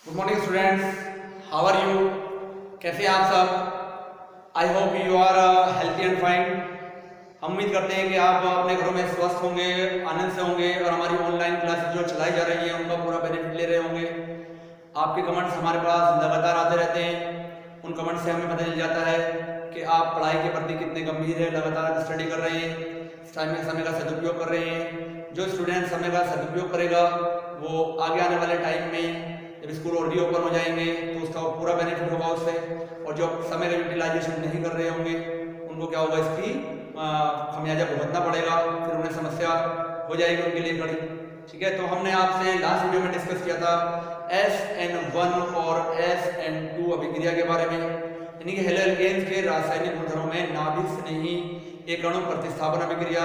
Good morning students, how are you? कैसे हैं आप सब? I hope you are healthy and fine. हम उम्मीद करते हैं कि आप अपने घरों में स्वस्थ होंगे, आनंद से होंगे और हमारी ऑनलाइन क्लासेस जो चलाई जा रही हैं उनका पूरा बेनिफिट ले रहे होंगे। आपके कमेंट्स हमारे पास लगातार आते रहते हैं। उन कमेंट्स से हमें पता चल जाता है कि आप पढ़ाई के प्रति कितने गंभीर हैं, लगातार स्टडी कर रहे हैं, समय का सदुपयोग कर रहे हैं। जो स्टूडेंट समय का सदुपयोग करेगा वो आगे आने वाले टाइम में जब स्कूल और ओपन हो जाएंगे तो उसका पूरा बेनिफिट होगा उससे। और जो समय का यूटिलाइजेशन नहीं कर रहे होंगे उनको क्या होगा, इसकी खमियाजा भुगतना पड़ेगा, फिर उन्हें समस्या हो जाएगी उनके लिए खड़ी। ठीक है, तो हमने आपसे लास्ट वीडियो में डिस्कस किया था SN1 और SN2 अभिक्रिया के बारे में, यानी कि हेलोएल्केन्स के रासायनिक गुणधर्मों में नाभिक स्नेही एक अणु प्रतिस्थापन अभिक्रिया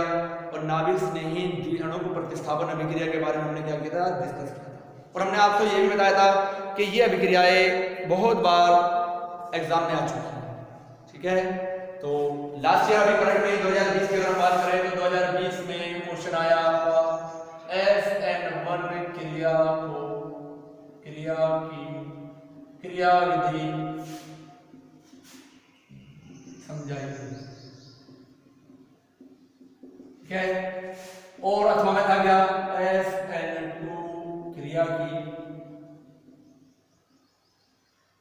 और नाभिक स्नेही द्विअणु प्रतिस्थापन अभिक्रिया के बारे में हमने क्या किया था, डिस्कस किया था। और हमने आपको ये भी बताया था कि ये अभिक्रियाएं बहुत बार एग्जाम में आ चुकी हैं। ठीक है, तो लास्ट ईयर अभी करंट में 2020 की अगर हम बात करें तो 2020 में क्वेश्चन आया आपका SN1 क्रिया की क्रिया विधि समझाई। ठीक है, और अथवा में था क्या, SN2 क्रिया की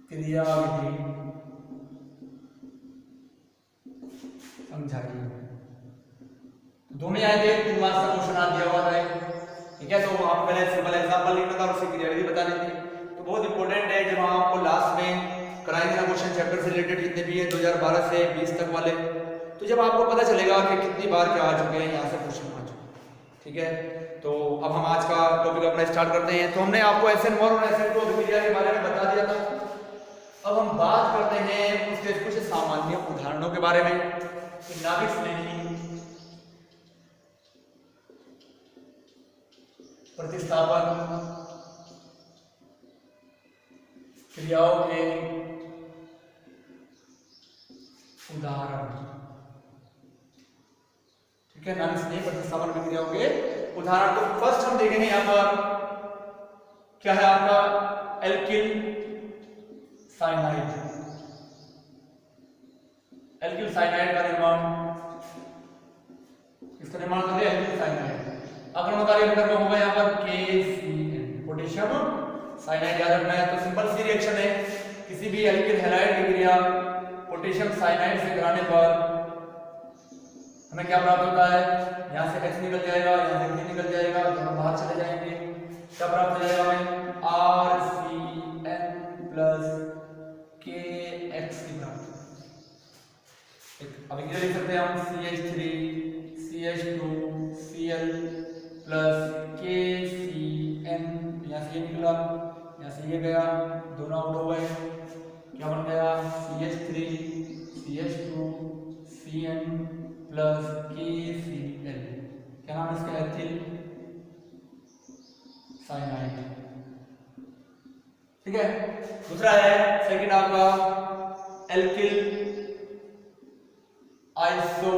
क्रिया विधि समझाइए। दोनों आए थे, 2 मार्क्स का क्वेश्चन आ दिया हुआ था। ठीक है, तो आप पहले सिंपल एग्जांपल लिखना था और उसकी क्रिया विधि बतानी थी। तो बहुत इंपॉर्टेंट है, जब हम आपको लास्ट में कराएंगे ना क्वेश्चन चैप्टर से रिलेटेड जितने भी है 2012 से 20 तक वाले, तो जब आपको पता चलेगा कि कितनी बार क्या आ चुके हैं, यहाँ से क्वेश्चन आ चुके। ठीक है, तो अब हम आज का टॉपिक अपना स्टार्ट करते हैं। तो हमने आपको SN1 और SN2 अभिक्रिया के बारे में बता दिया था। अब हम बात करते हैं उसके कुछ सामान्य उदाहरणों के बारे में कि नाभिक स्नेही प्रतिस्थापन क्रियाओं के उदाहरण। ठीक है, नाभिक स्नेही प्रतिस्थापन क्रियाओं के उदाहरण। तो फर्स्ट हम देखेंगे यहां पर क्या है आपका एल्किल साइनाइड। एल्किल साइनाइड का निर्माण, इसका निर्माण करें एल्किल साइनाइड। आक्रमणकारी विकल्प होगा यहाँ पर KCN, पोटेशियम साइनाइड याद रखना है। तो सिंपल सी रिएक्शन है, किसी भी एल्किल हैलाइड की क्रिया पोटेशियम साइनाइड से कराने पर हमें क्या प्राप्त होता है, यहाँ से H निकल जाएगा, यहाँ से K निकल जाएगा, दोनों बाहर चले जाएंगे। क्या प्राप्त हो जाएगा हमें, RCN प्लस KX की प्राप्त। अभिक्रिया लिख सकते हैं हम CH3 CH2 Cl plus KCN, यहाँ से ये निकला, यहाँ से ये गया, दोनों आउट हो गए। क्या बन गया, CH3 CH2 Cn plus KCl। क्या नाम है इसका, एथिल साइनाइड। ठीक है, दूसरा है सेकंड आपका एल्किल आइसो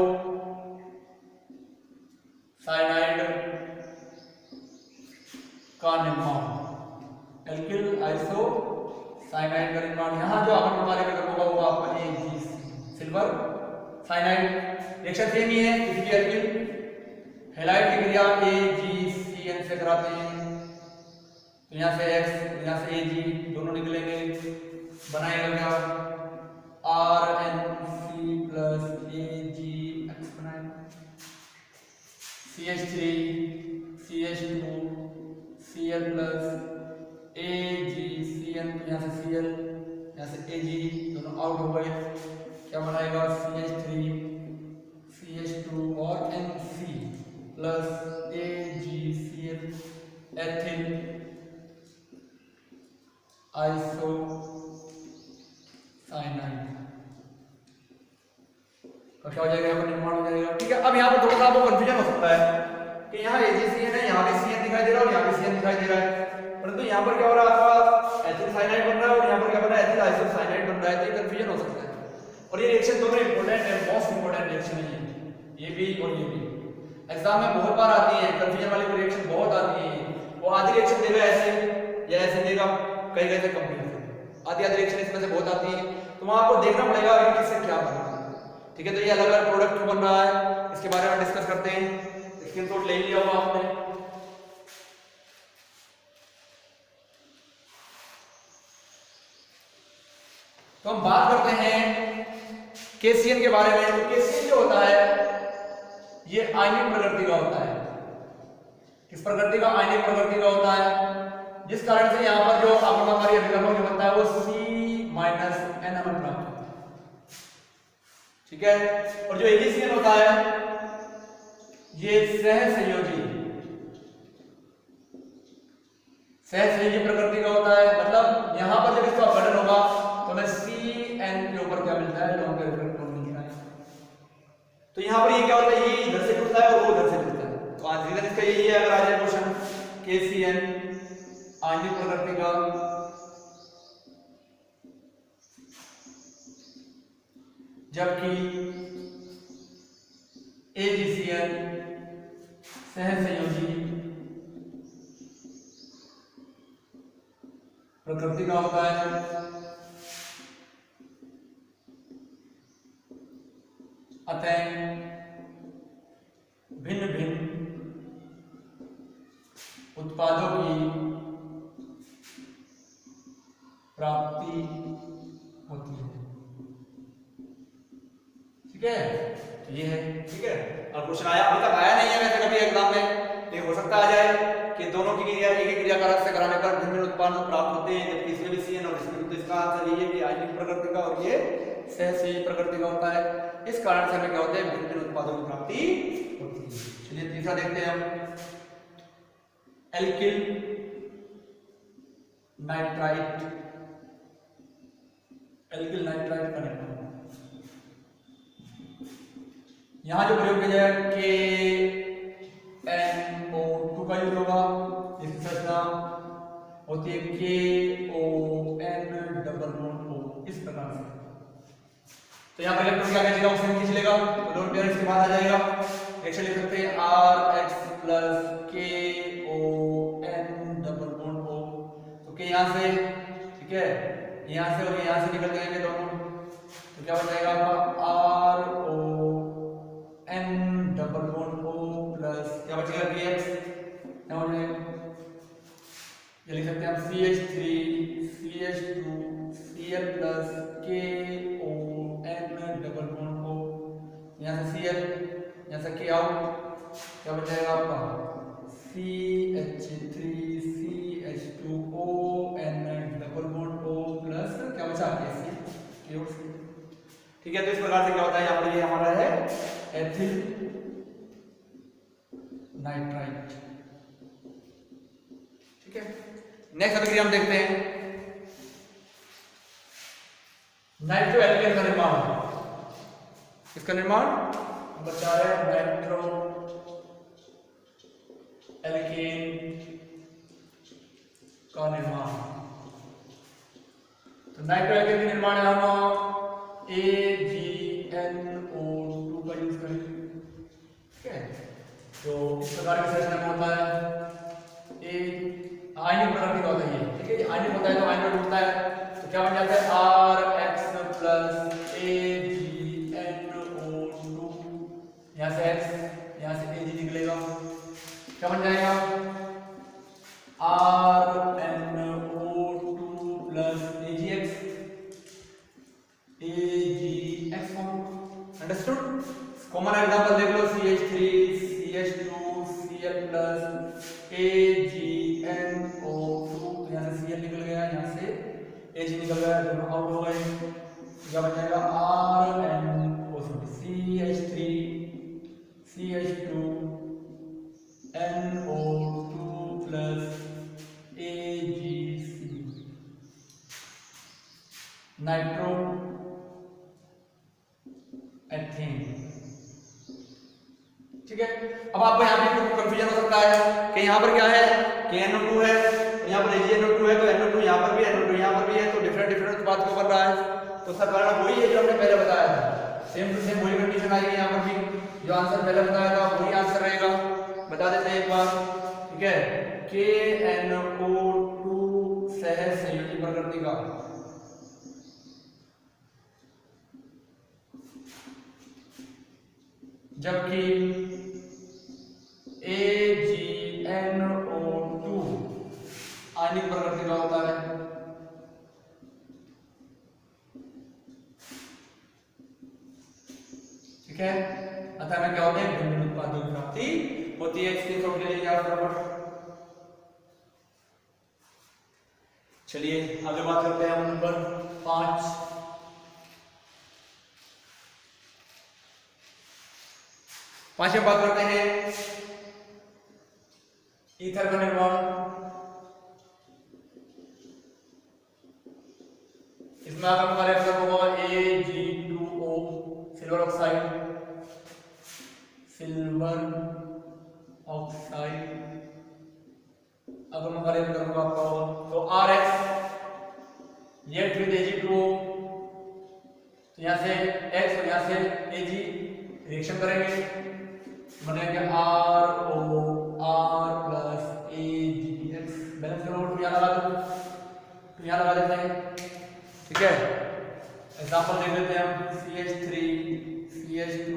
साइनाइड का निर्माण। एल्किल आइसो साइनाइड का निर्माण, यहां जो आक्रमणकारी विकल्प होगा वो आपका AgC silver cyanide. Reaction same ही है, किसी भी एल्किल हैलाइड की क्रिया AgCN से कराते हैं। तो यहाँ से X, यहाँ से Ag, दोनों निकलेंगे, बनाएगा क्या, RNC प्लस AgX बनाएगा। CH3 CH2 Cl plus AgCN, यहाँ से Cl, यहाँ से Ag, दोनों आउट हो गए। क्या बनाएगा, CH3 CH2 और NC plus AgCl, ethyl iso cyanide का क्या हो जाएगा, यहाँ पर निर्माण हो जाएगा। ठीक है, अब यहाँ पर थोड़ा सा आपको कंफ्यूजन हो सकता है कि यहाँ AgCN है, यहाँ भी CN दिखाई दे रहा है और यहाँ भी CN दिखाई दे रहा है, परंतु यहाँ पर क्या हो रहा है, आपका एथिल साइनाइड बन रहा है और यहाँ पर क्या बन रहा है, एथिल आइसो साइनाइड बन रहा है। तो ये कंफ्यूजन हो सकता है। और ये रिएक्शन दोनों इंपॉर्टेंट है, मोस्ट इंपॉर्टेंट रिएक्शन है ये भी और ये भी। एग्जाम में बहुत बार आती है, कंफ्यूजन वाली रिएक्शन बहुत आती है। वो आधी रिएक्शन देगा ऐसे या ऐसे देगा, कई कई से कंप्लीट आधी आधी रिएक्शन इसमें से बहुत आती है, तो वहां आपको देखना पड़ेगा कि किससे क्या बन रहा है। ठीक है, तो ये अलग अलग प्रोडक्ट क्यों बन रहा है इसके बारे में डिस्कस करते हैं। स्क्रीनशॉट ले लिया होगा आपने। तो हम बात करते हैं केसीएन के बारे में। तो केसीएन जो होता है ये आयनिक प्रकृति का होता है। किस प्रकृति का? आयनिक प्रकृति का होता है, जिस कारण से यहाँ पर जो आक्रमणकारी अभिकर्मक जो बनता है वो C-NMN प्राप्त होता है। ठीक है, और जो एजीसीएन होता है ये सहसंयोजी प्रकृति का होता है। मतलब यहाँ पर जब इसका अपघटन होगा तो हमें CN के ऊपर क्या मिलता है? लॉन्ग पेयर इलेक्ट्रॉन मिलता है। तो यहाँ पर ये क्या होता है? ये इधर से जुड़ता है और वो उधर से जुड़ता है। तो आंसर इसका यही है। अगर आ जाए क्वेश्चन KCN आयनिक प्रकृति का, जबकि AgCN सहसंयोजी प्रकृति का होता है। अतः भिन्न भिन्न उत्पादों की प्राप्ति होती है। ठीक है, तो ये है। ठीक है, अब क्वेश्चन आया, अभी तक आया नहीं है वैसे कभी एग्जाम में, लेकिन हो सकता आ जाए कि दोनों की क्रिया एक ही क्रियाकारक से कराने पर भिन्न उत्पाद प्राप्त होते हैं, जबकि इसमें भी CN और इसमें भी। तो इसका आंसर ये है कि आयनिक प्रकृति का और ये सहसंयोजी प्रकृति का होता है। इस कारण से हमें क्या होता है? भिन्न भिन्न उत्पादों की प्राप्ति होती है। चलिए तीसरा देखते हैं हम। एल्किल नाइट्राइट का निर्माण। यहां जो प्रयोग किया जाए KNO2 का यूज होगा। इसकी संरचना होती है KON डबल बॉन्ड O, इस प्रकार से। तो यहाँ पर इलेक्ट्रॉन क्या खींचेगा? ऑक्सीजन खींच लेगा, तो लोन पेयर इसके बाद आ जाएगा। रिएक्शन लिख सकते हैं RH plus KON double bond O। तो के यहाँ से, ठीक है, यहाँ से और यहाँ से निकल जाएंगे दोनों, तो क्या बन जाएगा आपका RON double bond O plus क्या बचेगा KX, क्या हो जाएगा? ये लिख सकते हैं हम CH3 CH2 Cl plus KON double bond O, यहाँ से Cl, यहाँ से K आउट, क्या बच जाएगा आपका CH3 CH2ON double bond O plus क्या बचा KC। ठीक है, तो इस प्रकार से क्या होता है? यहाँ पर ये हमारा है एथिल नाइट्राइट। ठीक है, नेक्स्ट अभिक्रिया हम देखते हैं नाइट्रो एल्केन का निर्माण। इसका निर्माण बचा है नाइट्रो एल्केन का निर्माण। तो नाइट्रो एल्केन के निर्माण है हम AgNO2 का यूज करेंगे। ठीक है, तो इस प्रकार की संरचना में होता है आयनिक प्रकृति का होता है ये। ठीक है, आयनिक होता है तो आयन में टूटता है, तो क्या बन जाता है RH प्लस AgNO2, यहाँ से X, यहाँ से Ag निकलेगा, क्या बन जाएगा RNO2 plus AgX understood. Common example देख लो CH3 CH2 Cl plus AgNO2, तो यहाँ से Cl निकल गया, यहाँ से Ag निकल गया, दोनों आउट हो गए, क्या बन जाएगा CH3 CH2 NO2 plus AgC nitro ethane. ठीक है, अब आपको यहाँ पे कंफ्यूजन हो सकता है कि यहाँ पर क्या है KNO2 है, यहाँ पर AgNO2 है, तो NO2 यहाँ पर भी NO2 यहाँ पर भी है, तो डिफरेंट उत्पाद क्यों बन रहा है? तो उसका कारण वही है जो हमने पहले बताया था। सेम टू सेम वही कंडीशन आएगी यहाँ पर भी, जो आंसर पहले बताया था वही आंसर रहेगा। बता देते हैं एक बार। ठीक है, KNO2 सहसंयोजी प्रकृति का, जबकि AgNO2 आयनिक प्रकृति का होता है। ठीक है, अतः में क्या होते हैं, भिन्न उत्पादों की प्राप्ति होती है। इसके थोड़ी ले लीजिए आप बराबर। चलिए आगे बात करते हैं हम नंबर 5। पांचवें बात करते हैं ईथर का निर्माण। इसमें अगर हमारे रिएक्शन होगा Ag2O सिल्वर ऑक्साइड, अगर मैं कार्य करूंगा आपका तो RX रिएक्ट विद Ag2O, तो यहां से X और यहां से Ag रिएक्शन करेंगे, बनेगा RO R plus AgX। Balance करो तो यहां लगा दो, तो यहां लगा देते हैं। ठीक है, एग्जांपल देख लेते हैं हम CH3 CH2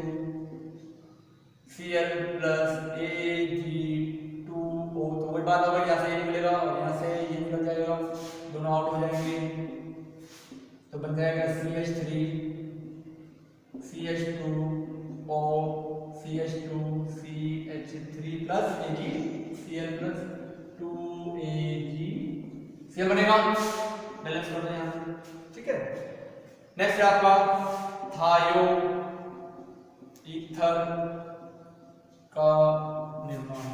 Cl plus Ag2O, तो वही बात होगी, यहाँ से ये निकलेगा और यहाँ से ये निकल जाएगा, दोनों आउट हो जाएंगे, तो बन जाएगा CH3 CH2O CH2 CH3 plus Ag Cl plus 2Ag Cl बनेगा। बैलेंस कर दें यहाँ। ठीक है, नेक्स्ट है आपका थायो ईथर का निर्माण।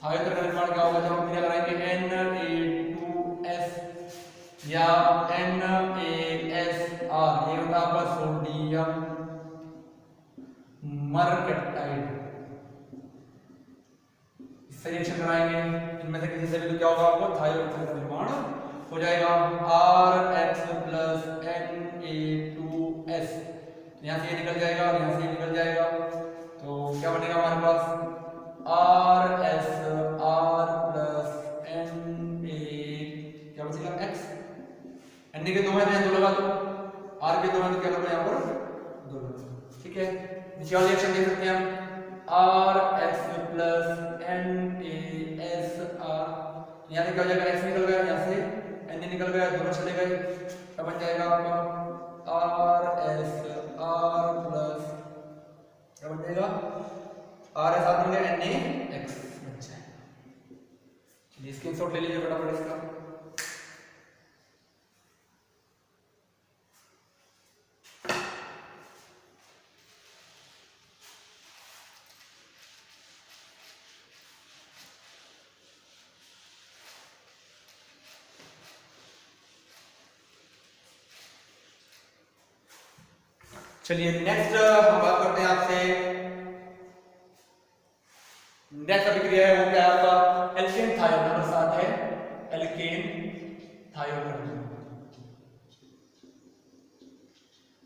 थायो ईथर का निर्माण क्या होगा, जब हम क्रिया लगाएंगे Na2S या NaSR, ये होता है आपका सोडियम मरकटाइड। इससे रिएक्शन कराएंगे, इनमें से किसी से भी, तो क्या होगा, आपको थायो ईथर का निर्माण हो जाएगा। RX प्लस Na2S, यहाँ से ये निकल जाएगा और यहाँ से ये निकल जाएगा, तो क्या बनेगा हमारे पास RSR प्लस Na, क्या बचेगा X। Na के दो हैं, दो लगा दो, R के दो हैं तो क्या लगा यहाँ पर दो लगा। ठीक है, नीचे वाला रिएक्शन देख सकते हैं हम RX प्लस NaSR, यहाँ से क्या हो जाएगा, X निकल गया, यहाँ से Na निकल गया, दोनों चले गए, क्या बन जाएगा आपका RSR प्लस, क्या बन जाएगा RSR बन गया NaX बन जाएगा। चलिए स्क्रीनशॉट ले लीजिए फटाफट इसका। चलिए नेक्स्ट हम बात करते हैं आपसे, नेक्स्ट अभिक्रिया है वो क्या है आपका एल्केन थायो, नंबर 7 है एल्केन थायो।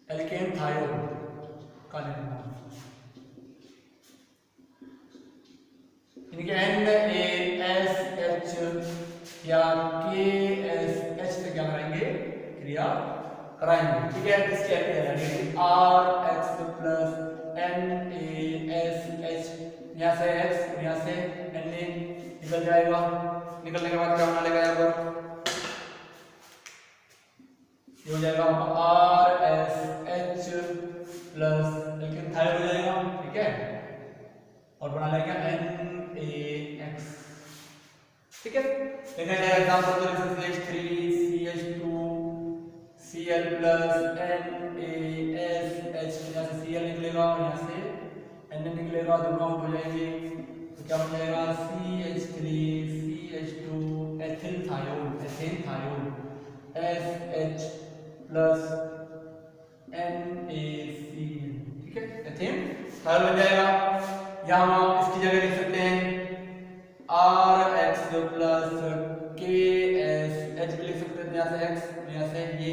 एल्केन थायो का निर्माण, इनके NaSH या KSH से क्या कराएंगे, क्रिया कराएंगे। ठीक है, इसके RX प्लस NaSH, यहाँ से X यहाँ से Na निकल जाएगा, निकलने के बाद क्या बना लेगा यहाँ पर, ये हो जाएगा RSH प्लस लेकिन थायो हो जाएगा। ठीक है, और बना लेगा NaX। ठीक है, देखा जाए एग्जांपल तो CH3 CH2 Cl plus NaSH, यहाँ से Cl निकलेगा और यहाँ से Na निकलेगा, दोनों आउट हो जाएंगे, तो क्या बन जाएगा CH3 CH2 ethyl thiol SH plus NaCl। ठीक है, एथिल थायोल बन जाएगा। यहाँ हम इसकी जगह लिख सकते हैं RX प्लस KSH भी लिख सकते हैं, यहाँ से X यहाँ से ये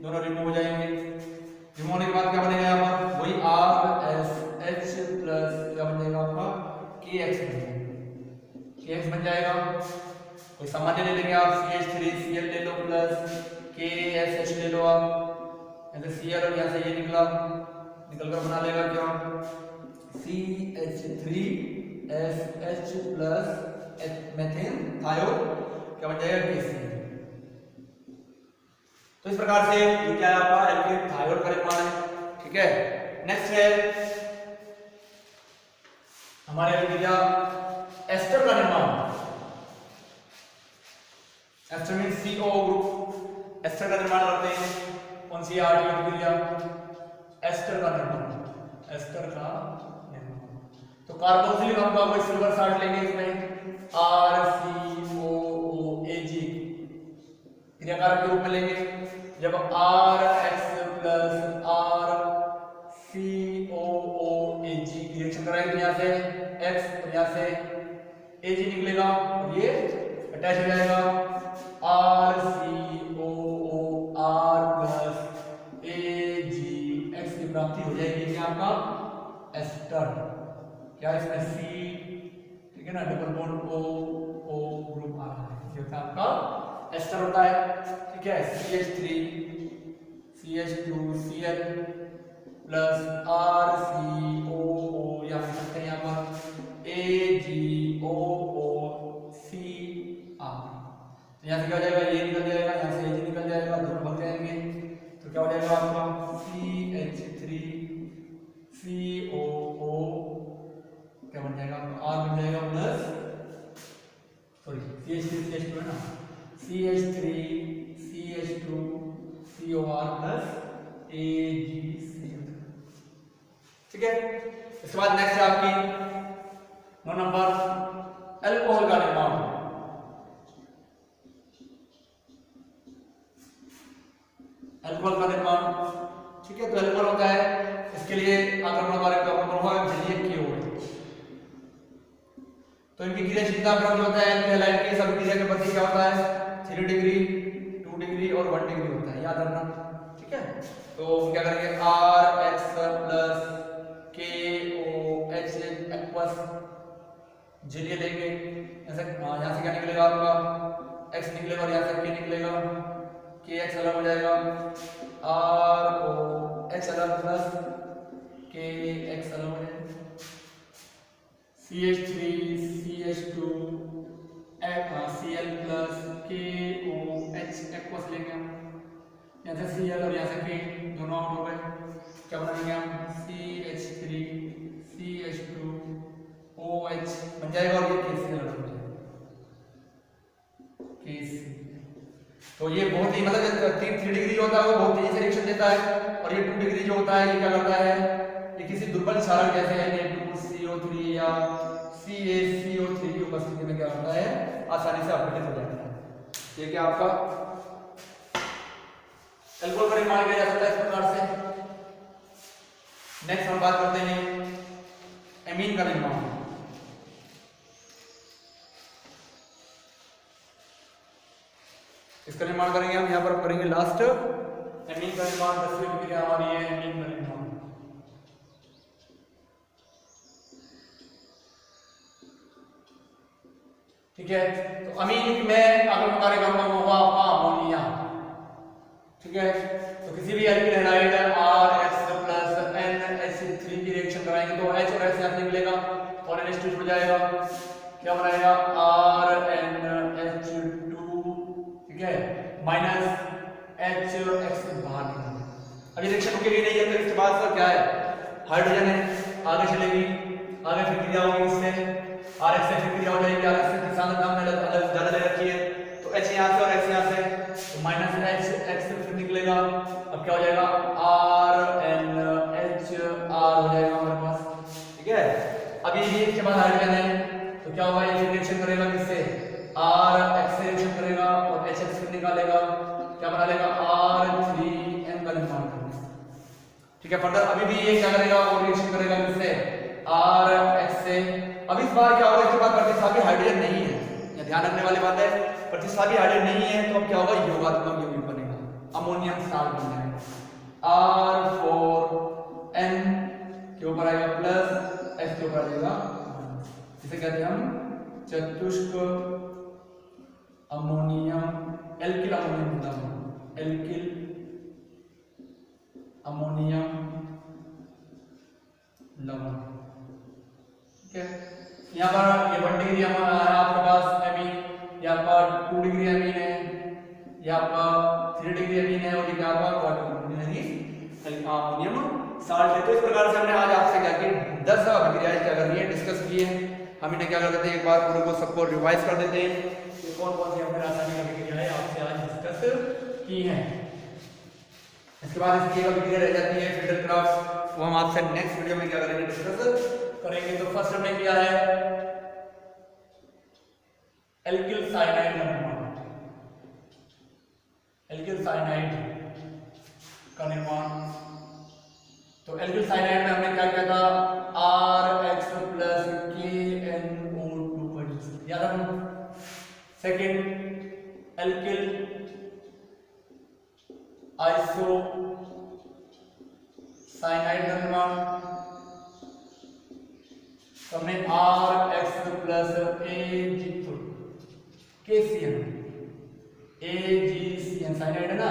दोनों रिमूव हो जाएंगे। रिमूव होने के बाद क्या बनेगा यहाँ पर, वही RSH प्लस क्या बन जाएगा आपका KX बन जाएगा, KX बन जाएगा। कोई सामान्य ले लेंगे आप, CH3Cl ले लो प्लस KSH ले लो आप, ऐसे Cl और यहाँ से ये निकल कर बना लेगा क्या, CH3SH प्लस मेथेन थायोल, क्या बन जाएगा KCl। तो इस प्रकार से ये क्या है आपका एल्केन थायोल का निर्माण है। ठीक है, नेक्स्ट है हमारे अभिक्रिया एस्टर का निर्माण। Ester mean CO group, ester का निर्माण करते हैं। कौन सी आर्टिकल अभिक्रिया, एस्टर का निर्माण, एस्टर का निर्माण। तो कार्बोक्सिलिक अम्ल का कोई सिल्वर साल्ट लेंगे इसमें RCOOAG क्रियाकारक के रूप में लेंगे। जब RX प्लस RCOOAG की रिएक्शन कराएंगे, यहाँ से X और यहाँ से AG निकलेगा और ये अटैच हो जाएगा, RCOOR प्लस AgX की प्राप्ति हो जाएगी क्या आपका एस्टर। क्या इसमें C, ठीक है ना, डबल बॉन्ड O ग्रुप आ रहा है, ये होता है आपका एस्टर होता है। ठीक है, CH3CH2Cl प्लस RCOO या लिख सकते हैं यहाँ पर AgOOCr। तो यहाँ से क्या हो जाएगा, ये निकल जाएगा, यहाँ से Ag निकल जाएगा, दोनों बन जाएंगे। तो क्या हो जाएगा आपका CH3COO क्या बन जाएगा, R बन जाएगा प्लस, सॉरी CH3CH2 है ना, CH3CH2COR प्लस AgCl। ठीक है, इसके बाद नेक्स्ट है आपकी 9 नंबर अल्कोहल का निर्माण। अल्कोहल का निर्माण, ठीक है, तो अल्कोहल होता है, इसके लिए आक्रमण हमारे जलीय क्यों है, तो इनकी क्रियाशीलता क्रम जो होता है एल्केलाइन की सभी क्रिया के प्रति क्या होता है 3 डिग्री 2 डिग्री और 1 डिग्री होता है, याद रखना। ठीक है, तो क्या करेंगे RX प्लस KOH एक्वस जलीय लेंगे, ऐसे यहाँ से क्या निकलेगा आपका X निकलेगा और यहाँ से K निकलेगा, KX अलग हो जाएगा, ROH अलग प्लस KX अलग हो जाएगा, CH3CH2Cl प्लस KOH एक्वस लेंगे हम, यहाँ से Cl और यहाँ से K दोनों आउट हो गए। क्या बनाएंगे हम CH3CH2OH बन जाएगा और ये KCl बन जाएगा, KCl। तो ये बहुत ही मतलब 3 डिग्री जो होता है वो बहुत तेजी से रिएक्शन देता है, और ये 2 डिग्री जो होता है ये क्या करता है, ये किसी दुर्बल क्षारक जैसे Na2CO3 या CaCO3 की उपस्थिति में क्या होता है आसानी से अपघटित हो जाता है। ये क्या आपका अल्कोहल का निर्माण किया जा सकता है इस प्रकार से। नेक्स्ट हम बात करते हैं एमीन का निर्माण। इसका निर्माण करेंगे हम, यहाँ पर करेंगे लास्ट एमीन का निर्माण। 10वीं अभिक्रिया हमारी है एमीन का निर्माण। ठीक है, तो अमीन में अगर कार्य करना होगा आपका अमोनिया। ठीक है, तो किसी भी alkyl halide RX plus NH3 की रिएक्शन कराएंगे तो H और H यहाँ निकलेगा और NH2 छूट जाएगा, क्या बनाएगा RNH2। ठीक है, माइनस H और X बाहर निकलेगा। अभी रिएक्शन रुकेगी नहीं है, तो इसके बाद सर क्या है हाइड्रोजन है, आगे चलेगी, आगे फिर क्रिया होगी, इससे RX से फिर क्रिया हो जाएगी, RX से सांद्रता हमने अलग ज्यादा ले रखी है, तो H यहाँ से और X यहाँ से, तो माइनस H X से फिर निकलेगा। अब क्या हो जाएगा RNHR हो जाएगा हमारे पास। ठीक है, अभी ये इसके बाद हाइड्रोजन है, तो क्या होगा ये रिएक्शन करेगा किससे RX से रिएक्शन करेगा और HX फिर निकालेगा, क्या बना लेगा R3N का निर्माण करेगा। ठीक है, फर्दर अभी भी ये क्या करेगा और रिएक्शन करेगा किससे RX से। अब इस बार क्या होगा, इसके बाद प्रतिस्थापी हाइड्रोजन नहीं है, ध्यान रखने वाली बात है, प्रतिस्थापी हाइड्रोजन नहीं है, तो अब क्या होगा योगात्मक यौगिक बनेगा, अमोनियम साल्ट बन जाएगा। R4N के ऊपर आएगा प्लस, H के ऊपर आ जाएगा, इसे कहते हैं हम चतुष्क अमोनियम, एल्किल अमोनियम लवण, एल्किल अमोनियम लवण। ठीक है, यहाँ पर ये 1 डिग्री है आपके पास एमीन, यहाँ पर 2 डिग्री एमीन है, यहाँ पर 3 डिग्री एमीन है, और यहाँ पर अमोनियम साल्ट है। तो इस प्रकार से हमने आज आपसे क्या की 10 अभिक्रियाएं क्या करनी है डिस्कस की है। हम इन्हें क्या कर देते हैं, एक बार पूरे को सबको रिवाइज कर देते हैं कि कौन कौन सी हमने रासायनिक अभिक्रियाएं आपसे आज डिस्कस की हैं। इसके बाद इसकी एक अभिक्रिया रह जाती है फिल्टरक्राफ्ट, वो हम आपसे नेक्स्ट वीडियो में क्या करेंगे, डिस्कस करेंगे। तो फर्स्ट हमने किया है एल्किल साइनाइड का निर्माण, एल्किल साइनाइड का निर्माण। तो एल्किल साइनाइड में हमने क्या किया था, RX प्लस KNO2 प्रोड्यूस, याद रखना। सेकंड एल्किल आइसो साइनाइड का निर्माण, हमने RX प्लस AgCN साइनाइड है ना,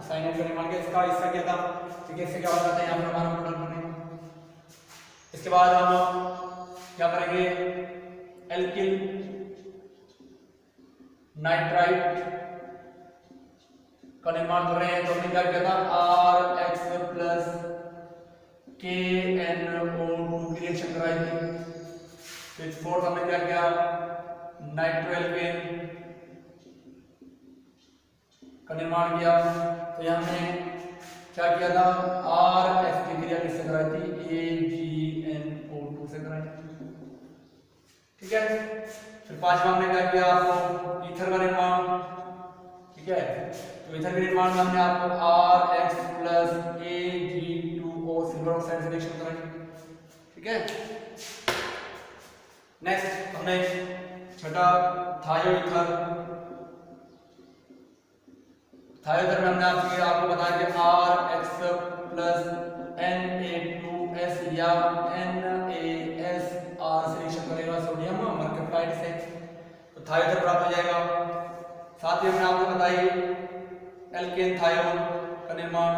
साइनाइड का निर्माण किया। इसका हिस्सा क्या था, ठीक है, इससे क्या हो जाता है, यहाँ पर हमारा प्रोडक्ट बनेगा। इसके बाद हम क्या करेंगे, एल्किल नाइट्राइट का निर्माण कर रहे हैं। तो हमने क्या किया था, RX प्लस KNO2 की रिएक्शन कराई थी। फिर फोर्थ हमने क्या किया, नाइट्रोएल्केन का निर्माण किया। तो यहाँ हमने क्या किया था, RX की क्रिया किससे कराई थी, AgNO2 से कराई। ठीक है, फिर पांचवा हमने क्या किया, आपको ईथर का निर्माण। ठीक है, तो ईथर के निर्माण में हमने आपको RX plus Ag2O silver oxide से रिएक्शन कराई। ठीक है, नेक्स्ट हमने छठा थायोईथर, थायोईथर में हमने आपको बताया कि RX प्लस Na2S या NaSR से रिएक्शन करेगा सोडियम मर्कप्टाइड से, तो थायोईथर प्राप्त हो जाएगा। साथ ही हमने आपको बताई एल्केन थायोन का निर्माण।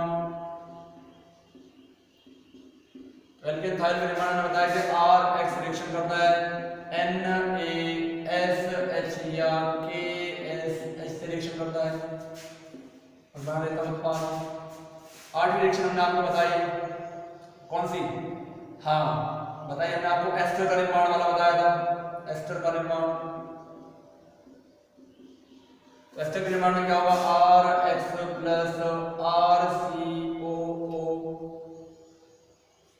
एल्केन थायोन का निर्माण में बताया कि RX रिएक्शन करता है NaSH या KSH से रिएक्शन करता है और बना देता है उत्पाद। आठवीं रिएक्शन हमने आपको बताई कौन सी, हाँ बताइए, हमने आपको एस्टर का निर्माण वाला बताया था, एस्टर का निर्माण। एस्टर के निर्माण में क्या होगा, RX प्लस RCOO,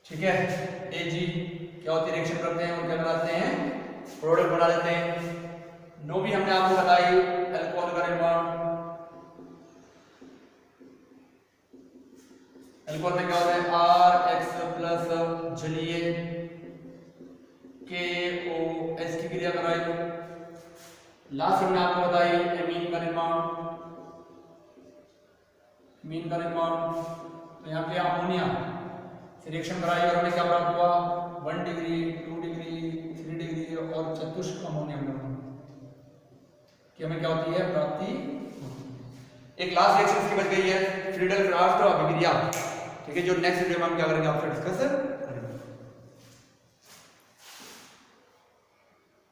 ठीक है, Ag क्या होती है, रिएक्शन करते हैं और क्या बनाते हैं, प्रोडक्ट बना देते हैं। नौवीं हमने आपको बताई एल्कोहल का निर्माण। एल्कोहल में क्या होता है, RX प्लस जलीय KOH की क्रिया कराई। लास्ट हमने आपको बताई एमीन का निर्माण, एमीन का निर्माण। तो यहाँ पे अमोनिया से रिएक्शन कराई और हमें क्या प्राप्त हुआ, 1 डिग्री 2 डिग्री 3 डिग्री और चतुष्क अमोनियम कि हमें क्या होती है, प्राप्ति। एक लास्ट रिएक्शन की बच गई है फ्रीडल क्राफ्ट अभिक्रिया। ठीक है, जो नेक्स्ट वीडियो में हम क्या करेंगे आपसे डिस्कस